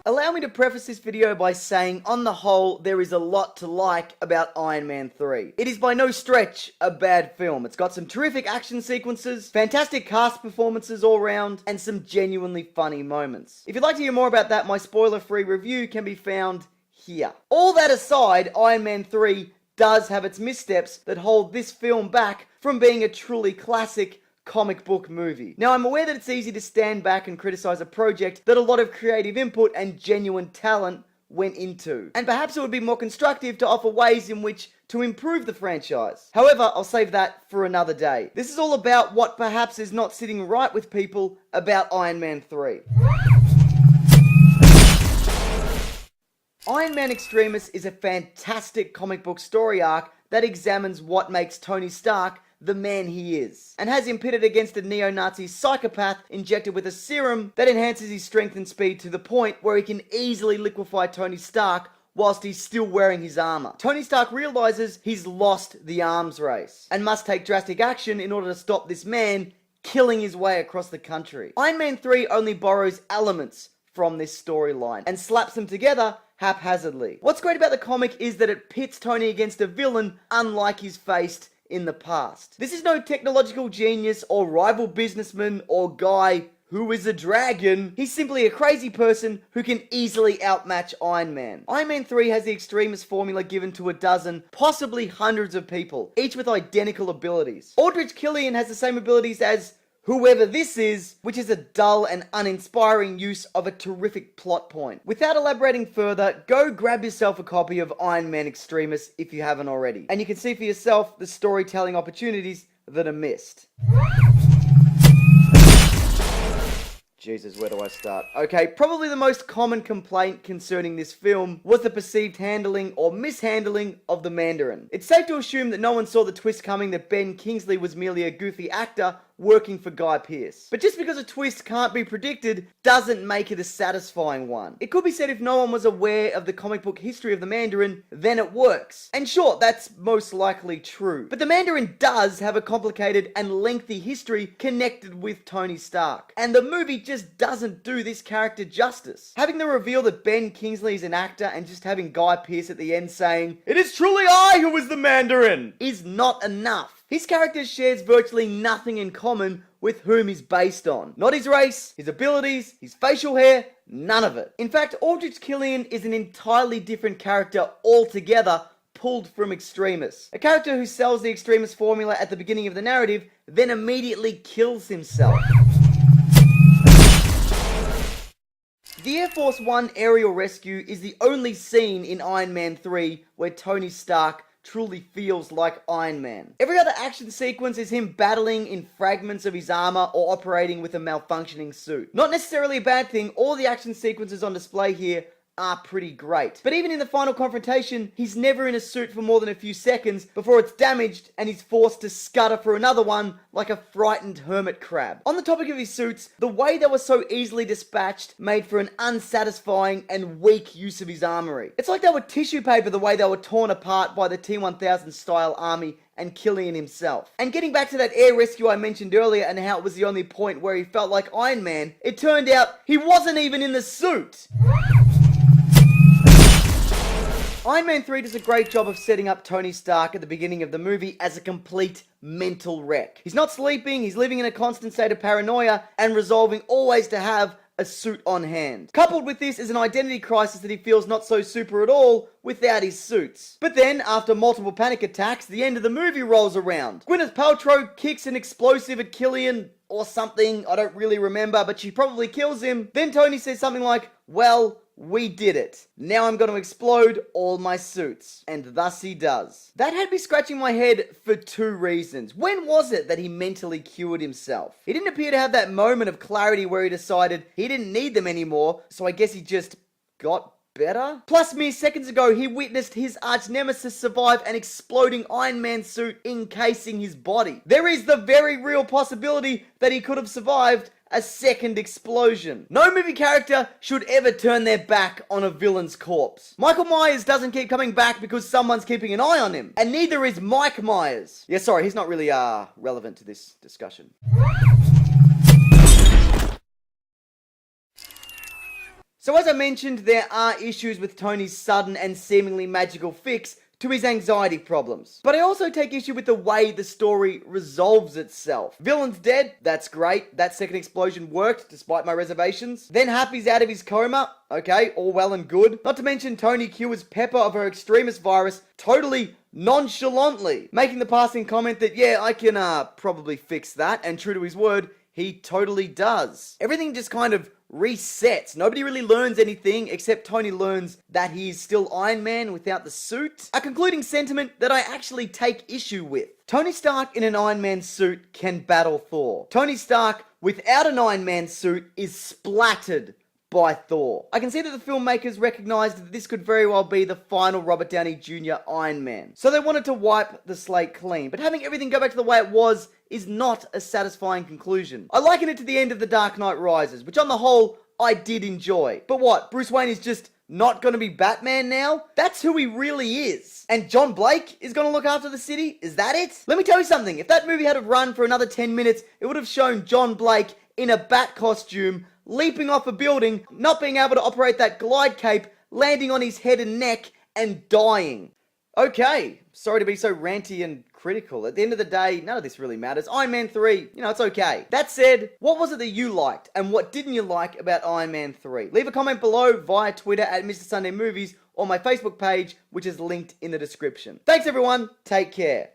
Allow me to preface this video by saying, on the whole, there is a lot to like about Iron Man 3. It is by no stretch a bad film. It's got some terrific action sequences, fantastic cast performances all round, and some genuinely funny moments. If you'd like to hear more about that, my spoiler-free review can be found here. All that aside, Iron Man 3 does have its missteps that hold this film back from being a truly classic comic book movie. Now, I'm aware that it's easy to stand back and criticize a project that a lot of creative input and genuine talent went into. And perhaps it would be more constructive to offer ways in which to improve the franchise. However, I'll save that for another day. This is all about what perhaps is not sitting right with people about Iron Man 3. Iron Man Extremis is a fantastic comic book story arc that examines what makes Tony Stark the man he is, and has him pitted against a neo-Nazi psychopath injected with a serum that enhances his strength and speed to the point where he can easily liquefy Tony Stark whilst he's still wearing his armor. Tony Stark realizes he's lost the arms race and must take drastic action in order to stop this man killing his way across the country. Iron Man 3 only borrows elements from this storyline and slaps them together haphazardly. What's great about the comic is that it pits Tony against a villain unlike he's faced in the past. This is no technological genius or rival businessman or guy who is a dragon. He's simply a crazy person who can easily outmatch Iron Man. Iron Man 3 has the Extremis formula given to a dozen, possibly hundreds of people, each with identical abilities. Aldrich Killian has the same abilities as whoever this is, which is a dull and uninspiring use of a terrific plot point. Without elaborating further, go grab yourself a copy of Iron Man Extremis if you haven't already, and you can see for yourself the storytelling opportunities that are missed. Jesus, where do I start? Okay, probably the most common complaint concerning this film was the perceived handling or mishandling of the Mandarin. It's safe to assume that no one saw the twist coming that Ben Kingsley was merely a goofy actor working for Guy Pearce. But just because a twist can't be predicted doesn't make it a satisfying one. It could be said if no one was aware of the comic book history of the Mandarin, then it works. And sure, that's most likely true. But the Mandarin does have a complicated and lengthy history connected with Tony Stark. And the movie just doesn't do this character justice. Having the reveal that Ben Kingsley is an actor and just having Guy Pearce at the end saying, "It is truly I who is the Mandarin," is not enough. His character shares virtually nothing in common with whom he's based on. Not his race, his abilities, his facial hair, none of it. In fact, Aldrich Killian is an entirely different character altogether, pulled from Extremis. A character who sells the Extremis formula at the beginning of the narrative, then immediately kills himself. The Air Force One aerial rescue is the only scene in Iron Man 3 where Tony Stark truly feels like Iron Man. Every other action sequence is him battling in fragments of his armor or operating with a malfunctioning suit. Not necessarily a bad thing, all the action sequences on display here are pretty great. But even in the final confrontation, he's never in a suit for more than a few seconds before it's damaged and he's forced to scutter for another one like a frightened hermit crab. On the topic of his suits, the way they were so easily dispatched made for an unsatisfying and weak use of his armory. It's like they were tissue paper the way they were torn apart by the T-1000 style army and Killian himself. And getting back to that air rescue I mentioned earlier and how it was the only point where he felt like Iron Man, it turned out he wasn't even in the suit. Iron Man 3 does a great job of setting up Tony Stark at the beginning of the movie as a complete mental wreck. He's not sleeping, he's living in a constant state of paranoia and resolving always to have a suit on hand. Coupled with this is an identity crisis that he feels not so super at all without his suits. But then, after multiple panic attacks, the end of the movie rolls around. Gwyneth Paltrow kicks an explosive at Killian or something, I don't really remember, but she probably kills him. Then Tony says something like, "Well, we did it. Now I'm going to explode all my suits." And thus he does. That had me scratching my head for two reasons. When was it that he mentally cured himself? He didn't appear to have that moment of clarity where he decided he didn't need them anymore, so I guess he just got better? Plus, mere seconds ago, he witnessed his arch nemesis survive an exploding Iron Man suit encasing his body. There is the very real possibility that he could have survived a second explosion. No movie character should ever turn their back on a villain's corpse. Michael Myers doesn't keep coming back because someone's keeping an eye on him. And neither is Mike Myers. Yeah, sorry, he's not really relevant to this discussion. So as I mentioned, there are issues with Tony's sudden and seemingly magical fix to his anxiety problems. But I also take issue with the way the story resolves itself. Villain's dead, that's great. That second explosion worked, despite my reservations. Then Happy's out of his coma. Okay, all well and good. Not to mention Tony cures Pepper of her extremist virus totally nonchalantly, making the passing comment that, yeah, I can probably fix that, and true to his word, he totally does. Everything just kind of resets. Nobody really learns anything except Tony learns that he's still Iron Man without the suit. A concluding sentiment that I actually take issue with. Tony Stark in an Iron Man suit can battle Thor. Tony Stark without an Iron Man suit is splattered by Thor. I can see that the filmmakers recognized that this could very well be the final Robert Downey Jr. Iron Man. So they wanted to wipe the slate clean, but having everything go back to the way it was is not a satisfying conclusion. I liken it to the end of The Dark Knight Rises, which on the whole, I did enjoy. But what, Bruce Wayne is just not gonna be Batman now? That's who he really is. And John Blake is gonna look after the city? Is that it? Let me tell you something, if that movie had run for another 10 minutes, it would have shown John Blake in a bat costume, leaping off a building, not being able to operate that glide cape, landing on his head and neck, and dying. Okay, sorry to be so ranty and critical. At the end of the day, none of this really matters. Iron Man 3, it's okay. That said, what was it that you liked, and what didn't you like about Iron Man 3? Leave a comment below via Twitter at Mr. Sunday Movies, or my Facebook page, which is linked in the description. Thanks everyone, take care.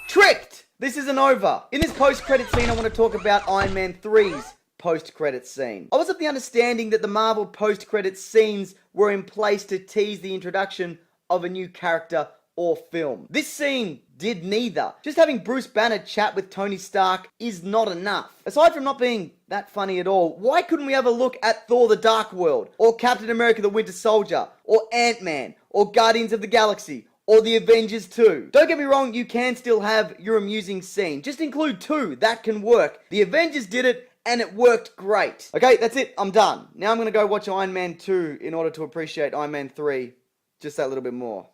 Tricked! This isn't over. In this post-credit scene, I want to talk about Iron Man 3's post-credit scene. I was of the understanding that the Marvel post-credit scenes were in place to tease the introduction of a new character or film. This scene did neither. Just having Bruce Banner chat with Tony Stark is not enough. Aside from not being that funny at all, why couldn't we have a look at Thor the Dark World, or Captain America the Winter Soldier, or Ant-Man, or Guardians of the Galaxy, or the Avengers 2. Don't get me wrong, you can still have your amusing scene. Just include 2, that can work. The Avengers did it, and it worked great. Okay, that's it, I'm done. Now I'm gonna go watch Iron Man 2 in order to appreciate Iron Man 3 just that little bit more.